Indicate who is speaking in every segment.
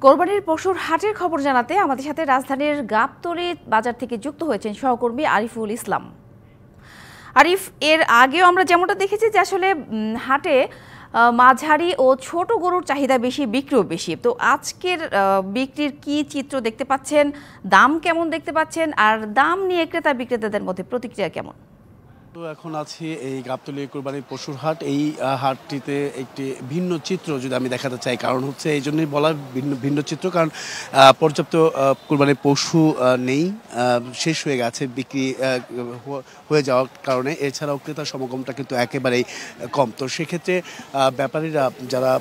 Speaker 1: কোরবানির পশুর হাটের খবর জানাতে আমাদের সাথে রাজধানীর গাবতলী বাজার থেকে যুক্ত হয়েছেন সহকর্মী আরিফুল ইসলাম। আরিফ, এর আগেও আমরা যেমনটা দেখেছি যে আসলে হাটে মাঝারি ও ছোট গরুর চাহিদা বেশি, বিক্রিও বেশি। তো আজকের বিক্রির কি চিত্র দেখতে পাচ্ছেন, দাম কেমন দেখতে পাচ্ছেন, আর দাম নিয়ে ক্রেতা বিক্রেতাদের মধ্যে প্রতিক্রিয়া কেমন?
Speaker 2: তো এখন আছি এই গাবতলী কোরবানির পশুর হাট। এই হাটটিতে একটি ভিন্ন চিত্র যদি আমি দেখাতে চাই, কারণ হচ্ছে এই জন্যই বলা ভিন্ন চিত্র, কারণ পর্যাপ্ত কোরবানির পশু নেই, শেষ হয়ে গেছে বিক্রি হয়ে যাওয়ার কারণে। এছাড়াও ক্রেতা সমাগমটা কিন্তু একেবারেই কম। তো সেক্ষেত্রে ব্যাপারীরা যারা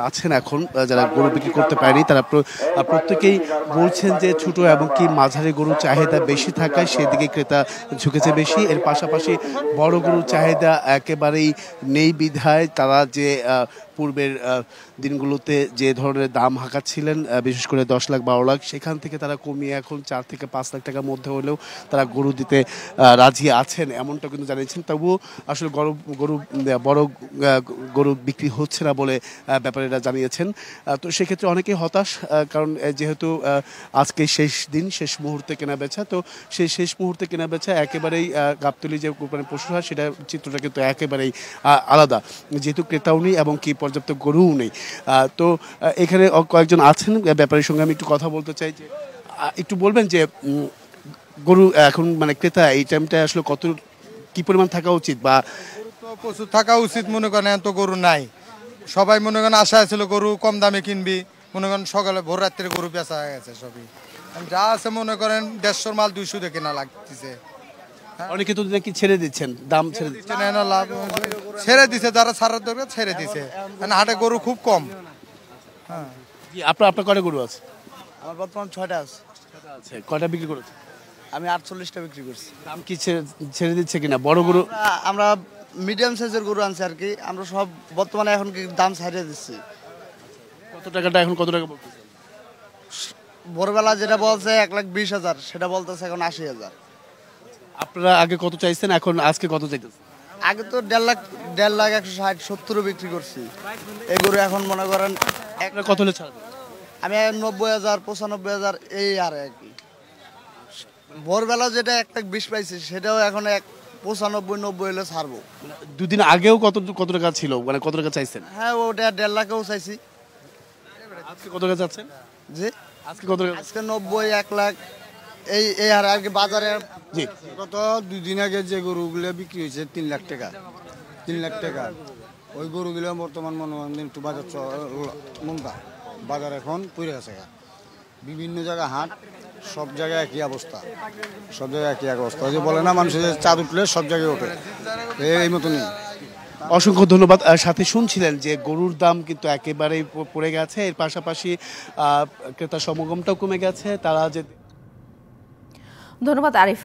Speaker 2: আছেন এখন, যারা গরু বিক্রি করতে পারেনি, তারা প্রত্যেকেই বলছেন যে ছোট এবং কি মাঝারি গরুর চাহিদা বেশি থাকায় সেদিকে ক্রেতা ঝুঁকেছে বেশি। এর পাশাপাশি বড় গরুর চাহিদা একেবারেই নেই বিধায় তারা যে পূর্বের দিনগুলোতে যে ধরনের দাম হাঁকাচ্ছিলেন, বিশেষ করে 10 লাখ 12 লাখ, সেখান থেকে তারা কমিয়ে এখন 4 থেকে 5 লাখ টাকার মধ্যে হলেও তারা গরু দিতে রাজি আছেন, এমনটা কিন্তু জানিয়েছেন। তবুও আসলে বড় গরু বিক্রি হচ্ছে না বলে ব্যাপারীরা জানিয়েছেন। তো সেক্ষেত্রে অনেকেই হতাশ, কারণ যেহেতু আজকে শেষ দিন, শেষ মুহূর্তে কেনা বেচা, তো সেই শেষ মুহূর্তে কেনা বেচা একেবারেই গাবতলী যে কোরবানির পশু হাট, সেটা চিত্রটা কিন্তু একেবারেই আলাদা, যেহেতু ক্রেতাও নেই এবং কি পর্যাপ্ত গরুও নেই। তো এখানে কয়েকজন আছেন ব্যাপারীর সঙ্গে আমি একটু কথা বলতে চাই। যে একটু বলবেন যে গরু এখন মানে ক্রেতা এই টাইমটা আসলে কত কি পরিমাণ থাকা উচিত, বা
Speaker 3: প্রচুর থাকা উচিত? মনে করেন এত গরু নাই, সবাই মনে করেন আশা ছিল গরু কম দামে কিনবি, মনে করেন সকালে ভোর রাত্রে গরু বেচা হয়ে গেছে সবই। যা আছে মনে করেন 150 মাল 200 দিয়ে কেনা লাগতেছে।
Speaker 2: অনেকে তো নাকি ছেড়ে দিচ্ছেন, দাম ছেড়ে দিচ্ছেন,
Speaker 3: ছেড়ে দিছে, যারা ছাড়ার দরকার ছেড়ে দিছে। হাটে গরু খুব কম।
Speaker 2: হ্যাঁ, আপনার কয়টা গরু আছে?
Speaker 4: আমার বর্তমান 6টা আছে।
Speaker 2: কয়টা বিক্রি করেছে?
Speaker 4: আমি 48টা বিক্রি করছি।
Speaker 2: দাম কি ছেড়ে দিচ্ছে কিনা? বড় গরু
Speaker 4: আমরা মিডিয়াম সাইজের গরু আনছি আর কি। আমরা সব বর্তমানে এখন কি দাম ছাড়িয়ে দিচ্ছি।
Speaker 2: কত টাকাটা এখন কত টাকা বলতেছে?
Speaker 4: ভোরবেলা যেটা বলছে 1,20,000, সেটা বলতেছে এখন 80,000।
Speaker 2: আপনারা আগে কত চাইছেন, এখন আজকে কত চাইতেছেন?
Speaker 4: আগে তো 1.5 লাখ 160 70 বিক্রি করছি। এই গরু এখন মনে করেন
Speaker 2: কত হলে ছাড়বেন?
Speaker 4: আমি 90,000 95,000 এই আর কি। ভোরবেলা যেটা 1,20,000 পাইছি, সেটাও এখন 95-90 হলে ছাড়বো।
Speaker 2: দুদিন আগেও কত টাকা ছিল, মানে কত টাকা চাইছেন?
Speaker 4: হ্যাঁ, ওটা 1.5 লাখেও চাইছি।
Speaker 2: আজকে কত টাকা চাচ্ছেন?
Speaker 4: জি,
Speaker 2: আজকে কত টাকা?
Speaker 4: আজকে 90 1 লাখ এই আর কি বাজারে।
Speaker 2: জি,
Speaker 5: গত 2 দিন আগে যে গরুগুলো বিক্রি হয়েছে 3 লাখ টাকা, 3 লাখ টাকা, ওই গরুগুলো বর্তমান মনোরঞ্জন একটু বাজার মন্দা, বাজার এখন পড়ে গেছে। বিভিন্ন জায়গায় হাট, সব জায়গায় একই অবস্থা, সব জায়গায় একই অবস্থা। ওই যে বলে না, মানুষের চাঁদ উঠলে সব জায়গায় ওঠে, এই মতনই।
Speaker 2: অসংখ্য ধন্যবাদ। সাথে শুনছিলেন যে গরুর দাম কিন্তু একেবারেই পড়ে গেছে, এর পাশাপাশি ক্রেতা সমাগমটাও কমে গেছে। তারা যে
Speaker 1: ধন্যবাদ আরিফ।